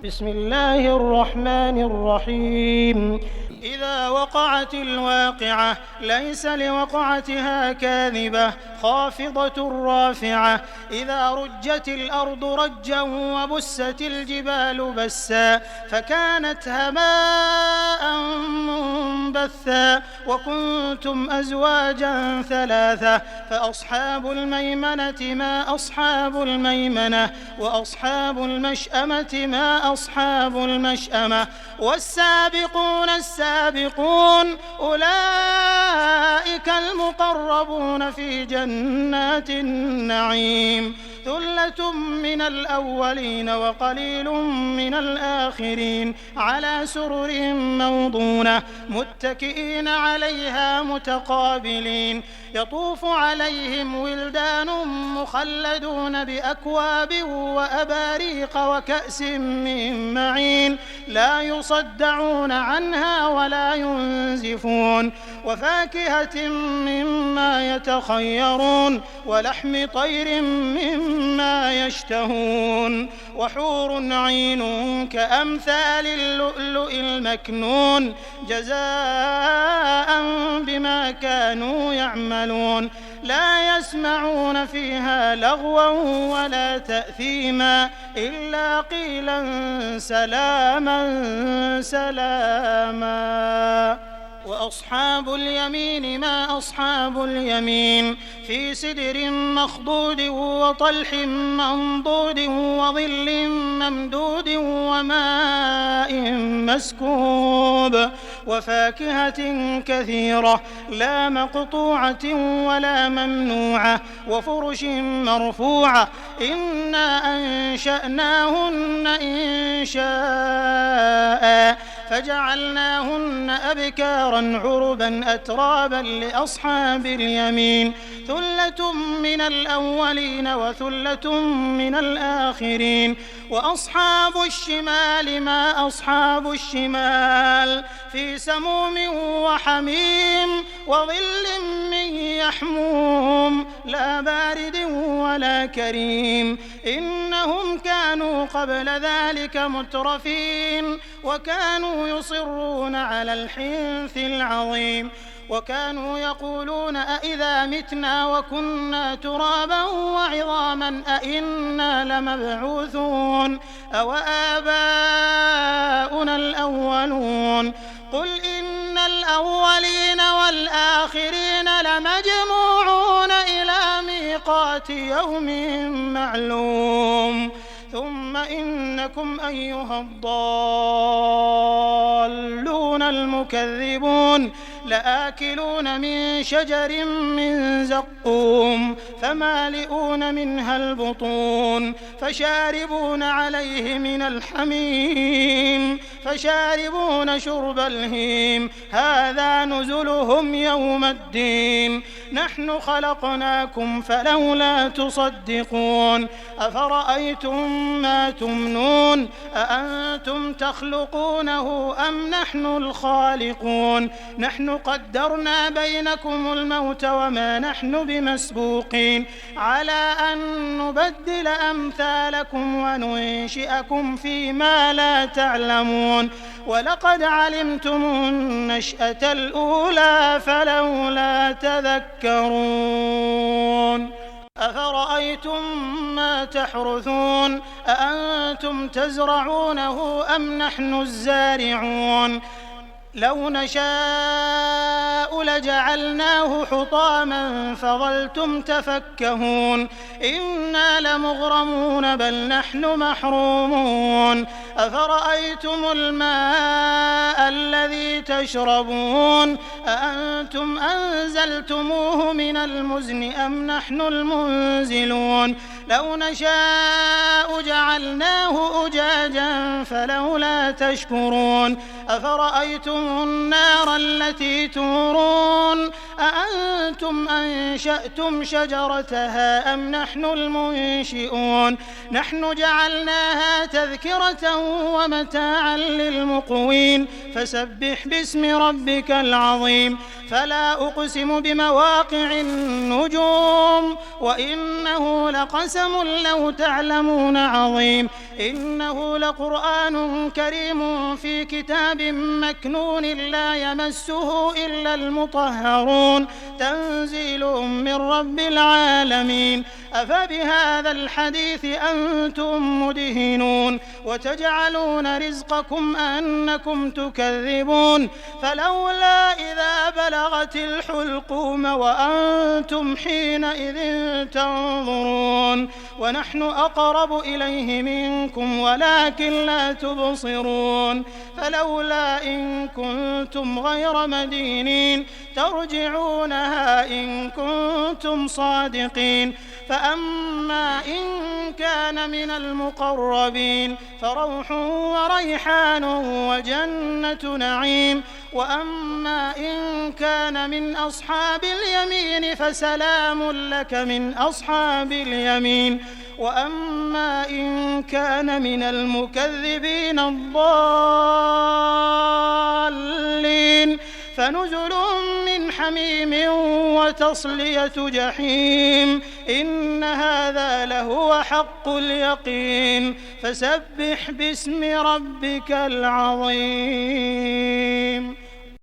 بسم الله الرحمن الرحيم. إذا وقعت الواقعة ليس لوقعتها كاذبة خافضة رافعة. إذا رجت الأرض رجا وبست الجبال بسا فكانت هباء منبثا وكنتم أزواجا ثلاثة فأصحاب الميمنة ما أصحاب الميمنة وأصحاب المشأمة ما أصحاب المشأمة والسابقون السابقون أولئك المقربون في جنات النعيم. ثلة من الأولين وقليل من الآخرين على سرر موضونة متكئين عليها متقابلين. يطوف عليهم ولدان مخلدون بأكواب وأباريق وكأس من معين لا يصدعون عنها ولا ينزفون وفاكهة مما يتخيرون ولحم طير مما يشتهون وحور عين كأمثال اللؤلؤ المكنون جزاء بما كانوا يعملون. لا يسمعون فيها لغوا ولا تأثيما إلا قيلا سلاما سلاما. وأصحاب اليمين ما أصحاب اليمين في سدر مخضود وطلح منضود وظل ممدود وماء مسكوب وفاكهة كثيرة لا مقطوعة ولا ممنوعة وفرش مرفوعة. إنا أنشأناهن إنشاء فجعلناهن أبكارا عربا أترابا لأصحاب اليمين. ثلة من الأولين وثلة من الآخرين. وأصحاب الشمال ما أصحاب الشمال في سموم وحميم وظل من يحموم لا بارد ولا كريم. إنهم كانوا قبل ذلك مترفين وكانوا يصرون على الحنث العظيم وكانوا يقولون أئذا متنا وكنا ترابا وعظاما أئنا لمبعوثون أو آباؤنا الأولون. قل إن الأولين والآخرين لمجموعون إلى ميقات يوم معلوم. ثم إنكم أيها الضالون المكذبون لآكلون من شجر من زقوم فمالئون منها البطون فشاربون عليه من الحميم فشاربون شرب الهيم هذا نزلهم يوم الدين. نحن خلقناكم فلولا تصدقون. أفرأيتم ما تمنون أأنتم تخلقونه أم نحن الخالقون. نحن قدرنا بينكم الموت وما نحن بمسبوقين على أن نبدل أمثالكم وننشئكم فيما لا تعلمون. ولقد علمتم النشأة الأولى فلولا تذكرون. أفرأيتم ما تحرثون أأنتم تزرعونه أم نحن الزارعون. لو نشاء لجعلناه حطاما فظلتم تفكهون. إنا لمغرمون بل نحن محرومون. أفرأيتم الماء الذي تشربون أأنتم أنزلتموه من المزن أم نحن المنزلون. لو نشاء جعلناه أجاجا فلولا تشكرون. أفرأيتم النار التي تورون أأنتم أنشأتم شجرتها أم نحن المنشئون. نحن جعلناها تذكرة ومتاعا للمقوين فسبح باسم ربك العظيم. فلا أقسم بمواقع النجوم وإنه لقسم وقسم لو تعلمون عظيم إنه لقرآن كريم في كتاب مكنون لا يمسه إلا المطهرون تنزيل من رب العالمين أفبهذا الحديث أنتم مدهنون وتجعلون رزقكم أنكم تكذبون فلولا إذا بلغت الحلقوم وأنتم حينئذ تنظرون ونحن أقرب إليه منكم ولكن لا تبصرون فلولا إن كنتم غير مدينين ترجعونها إن كنتم صادقين فأما إن كان من المقربين فروح وريحان وجنة نعيم وأما إن كان من أصحاب اليمين فسلام لك من أصحاب اليمين وأما إن كان من المكذبين الضالين فنزل من حميم وتصلية جحيم إن هذا لهو حق اليقين فسبح باسم ربك العظيم